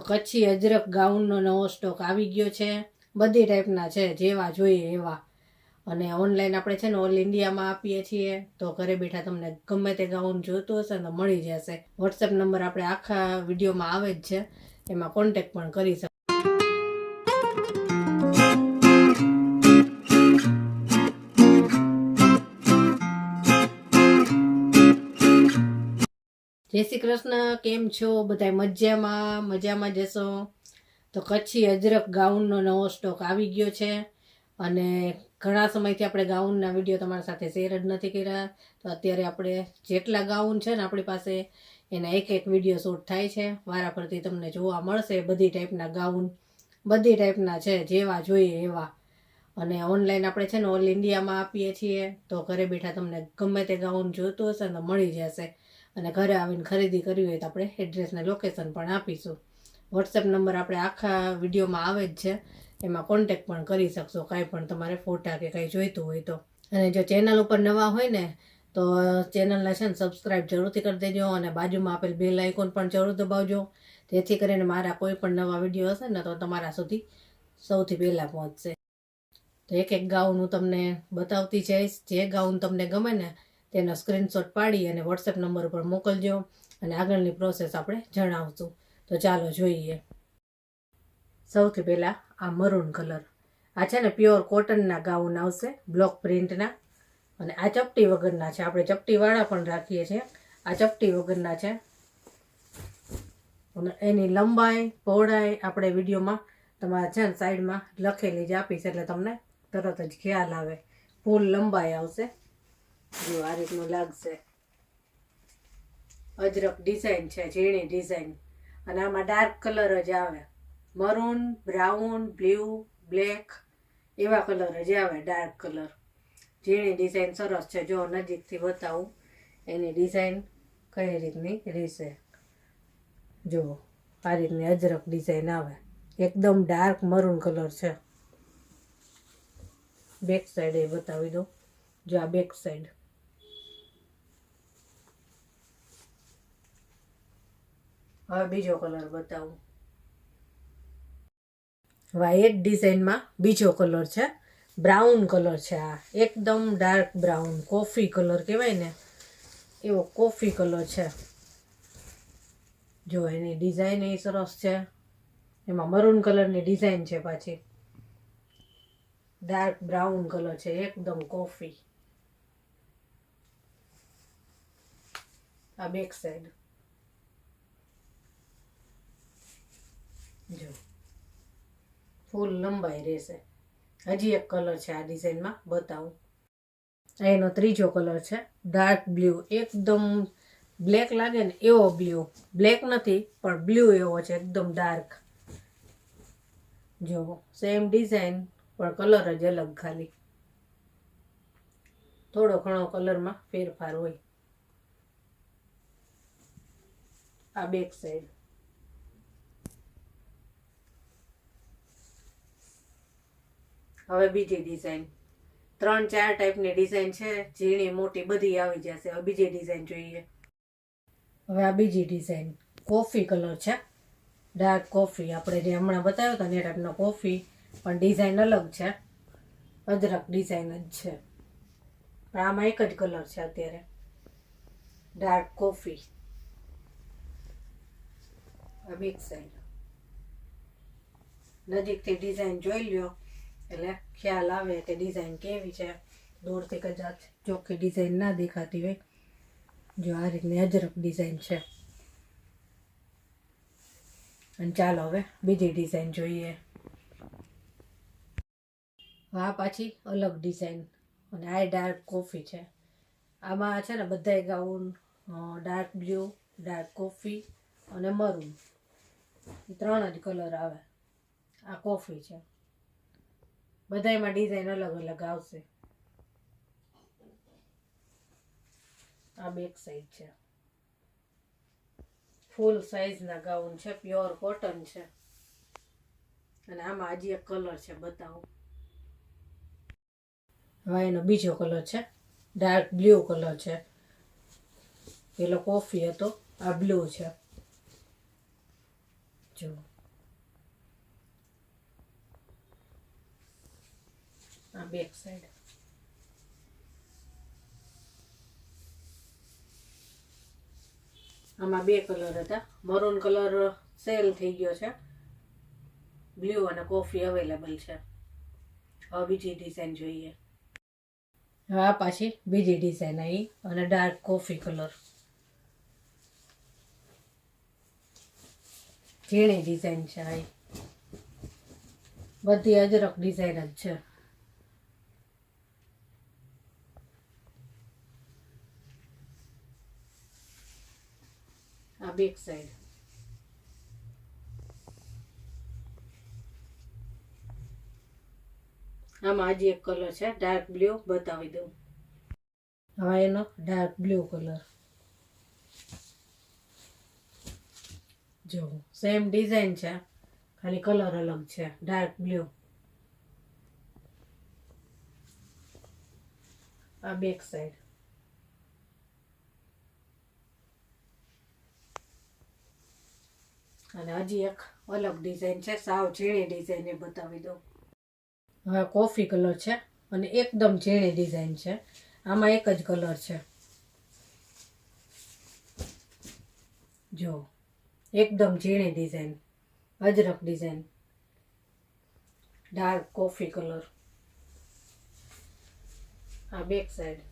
કચ્છી અજરક ગાઉનનો નવો સ્ટોક આવી ગયો છે. બધી ટાઈપના છે, જેવા જોઈએ એવા. અને ઓનલાઈન આપણે છે ને ઓલ ઇન્ડિયામાં આપીએ છીએ, તો ઘરે બેઠા તમને ગમે તે ગાઉન જોઈતું હશે ને તો મળી જશે. વોટ્સએપ નંબર આપણે આખા વિડીયોમાં આવે જ છે, એમાં કોન્ટેક્ટ પણ કરી શકો. જય શ્રી કૃષ્ણ, કેમ છો બધા? મજામાં જશો. તો કચ્છી અજરક ગાઉનનો નવો સ્ટોક આવી ગયો છે. અને ઘણા સમયથી આપણે ગાઉનના વિડીયો તમારા સાથે શેર જ નથી કર્યા. તો અત્યારે આપણે જેટલા ગાઉન છે ને આપણી પાસે, એના એક વિડીયો શૂટ થાય છે. વારાફરતી તમને જોવા મળશે. બધી ટાઈપના ગાઉન, બધી ટાઈપના છે, જેવા જોઈએ એવા. અને ઓનલાઈન આપણે છે ને ઓલ ઇન્ડિયામાં આપીએ છીએ, તો ઘરે બેઠા તમને ગમે તે ગાઉન જોઈતું હશે ને તો મળી જશે. અને ઘરે આવીને ખરીદી કરવી હોય તો આપણે એડ્રેસને લોકેશન પણ આપીશું. વોટ્સએપ નંબર આપણે આખા વિડીયોમાં આવે જ છે, એમાં કોન્ટેક્ટ પણ કરી શકશો, કાંઈ પણ તમારે ફોટા કે કંઈ જોઈતું હોય તો. અને જો ચેનલ ઉપર નવા હોય ને તો ચેનલને છે ને સબસ્ક્રાઈબ જરૂરથી કરી દેજો, અને બાજુમાં આપેલ બેલ આઇકોન પણ જરૂર દબાવજો, જેથી કરીને મારા કોઈ પણ નવા વિડીયો હશે ને તો તમારા સુધી સૌથી પહેલાં પહોંચશે. તો એક ગાઉન હું તમને બતાવતી જઈશ. જે ગાઉન તમને ગમે ને તેનો સ્ક્રીનશોટ પાડી અને વોટ્સએપ નંબર ઉપર મોકલજો, અને આગળની પ્રોસેસ આપણે જણાવશું. તો ચાલો જોઈએ. સૌથી પહેલાં આ મરૂન કલર. આ છે ને પ્યોર કોટનના ગાઉન આવશે, બ્લોક પ્રિન્ટના. અને આ ચપટી વગરના છે. આપણે ચપટીવાળા પણ રાખીએ છીએ. આ ચપટી વગરના છે. અને એની લંબાઈ પહોળાઈ આપણે વિડીયોમાં તમારા છે ને સાઈડમાં લખેલી જ આપીશ, એટલે તમને તરત જ ખ્યાલ આવે. ફૂલ લંબાઈ આવશે. જો આ રીતનું લાગશે. અજરક ડિઝાઇન છે, ઝીણી ડિઝાઇન. અને આમાં ડાર્ક કલર જ આવે. મરૂન, બ્રાઉન, બ્લુ, બ્લેક એવા કલર જ આવે, ડાર્ક કલર. ઝીણી ડિઝાઇન સરસ છે. જો નજીકથી બતાવું એની ડિઝાઇન કઈ રીતની રહેશે. જો આ રીતની અજરક ડિઝાઇન આવે. એકદમ ડાર્ક મરૂન કલર છે. બેક સાઈડ એ બતાવી દો. જો આ બેક સાઈડ. હવે બીજો કલર બતાવું. વ્હાઈટ ડિઝાઇનમાં બીજો કલર છે, બ્રાઉન કલર છે. આ એકદમ ડાર્ક બ્રાઉન, કોફી કલર કહેવાય ને એવો કોફી કલર છે. જો એની ડિઝાઇન એ સરસ છે. એમાં મરૂન કલરની ડિઝાઇન છે પાછી. ડાર્ક બ્રાઉન કલર છે, એકદમ કોફી. આ બેક સાઈડ. જો ફૂલ લંબાઈ રહેશે. હજી એક કલર છે આ ડિઝાઇનમાં, બતાવું. એનો ત્રીજો કલર છે, ડાર્ક બ્લુ. એકદમ બ્લેક લાગે ને એવો બ્લુ. બ્લેક નથી પણ બ્લુ એવો છે, એકદમ ડાર્ક. જો સેમ ડિઝાઇન પણ કલર જ અલગ, ખાલી થોડો ઘણો કલરમાં ફેરફાર હોય. આ બેક સાઈડ. હવે બીજી ડિઝાઇન. 3-4 ટાઈપની ડિઝાઇન છે, ઝીણી મોટી બધી આવી જશે. હવે બીજી ડિઝાઇન જોઈએ. હવે આ બીજી ડિઝાઇન કોફી કલર છે, ડાર્ક કોફી. આપણે જે હમણાં બતાવ્યો હતો ને એ ટાઈપનો કોફી, પણ ડિઝાઇન અલગ છે. અજરક ડિઝાઇન જ છે, પણ આમાં એક જ કલર છે અત્યારે, ડાર્ક કોફી. આ બેક સાઈડ. નજીકથી ડિઝાઇન જોઈ લ્યો એટલે ખ્યાલ આવે કે ડિઝાઇન કેવી છે. દૂરથી કદાચ ચોખ્ખી ડિઝાઇન ના દેખાતી હોય. જો આ રીતની અજરક ડિઝાઇન છે. અને ચાલો હવે બીજી ડિઝાઇન જોઈએ. આ પાછી અલગ ડિઝાઇન. અને આ ડાર્ક કોફી છે. આમાં છે ને બધાય gown dark blue, dark coffee અને મરૂન, એ 3 જ કલર આવે. આ કોફી છે. બધાયમાં ડિઝાઇન અલગ અલગ આવશે. આ બેક સાઈડ છે. ફૂલ સાઈઝના ગાઉન છે, પ્યોર કોટન છે. અને આમાં હજી એક કલર છે, બતાવું. હવે એનો બીજો કલર છે, ડાર્ક બ્લુ કલર છે. પેલો કોફી હતો, આ બ્લુ છે. જો આ બેક સાઈડ. આમાં 2 કલર હતા. મરૂન કલર સેલ થઈ ગયો છે, બ્લુ અને કોફી અવેલેબલ છે. હવે બીજી ડિઝાઇન જોઈએ. હવે આ પાછી બીજી ડિઝાઇન આવી અને ડાર્ક કોફી કલર. ઝીણી ડિઝાઇન છે. આ બધી અજરક ડિઝાઇન જ છે. આ બેક સાઈડ. આમાં હજી એક કલર છે ડાર્ક બ્લુ, બતાવી દઉં. હવે એનો ડાર્ક બ્લુ કલર. જો સેમ ડિઝાઇન છે, ખાલી કલર અલગ છે. Dark blue. આ બેક સાઈડ. અને હજી એક અલગ ડિઝાઇન છે, સાવ ઝીણી ડિઝાઇન, એ બતાવી દઉં. હવે કોફી કલર છે અને એકદમ ઝીણી ડિઝાઇન છે. આમાં એક જ કલર છે. જો એકદમ ઝીણી design, અજરક design. Dark coffee colour. આ બેક સાઈડ.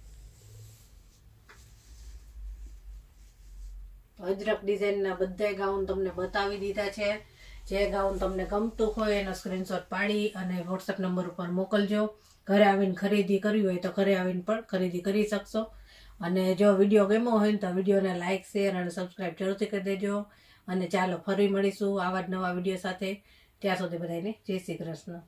અજરક ડિઝાઇનના બધા ગાઉન તમને બતાવી દીધા છે. જે ગાઉન તમને ગમતું હોય એનો સ્ક્રીનશોટ પાડી અને વોટ્સએપ નંબર ઉપર મોકલજો. ઘરે આવીને ખરીદી કરવી હોય તો ઘરે આવીને પણ ખરીદી કરી શકશો. અને જો વિડીયો ગમ્યો હોય તો વિડીયોને લાઇક, શેર અને સબસ્ક્રાઈબ જરૂરથી કરી દેજો. અને ચાલો ફરી મળીશું આવા જ નવા વિડીયો સાથે. ત્યાં સુધી બધાને જય શ્રી કૃષ્ણ.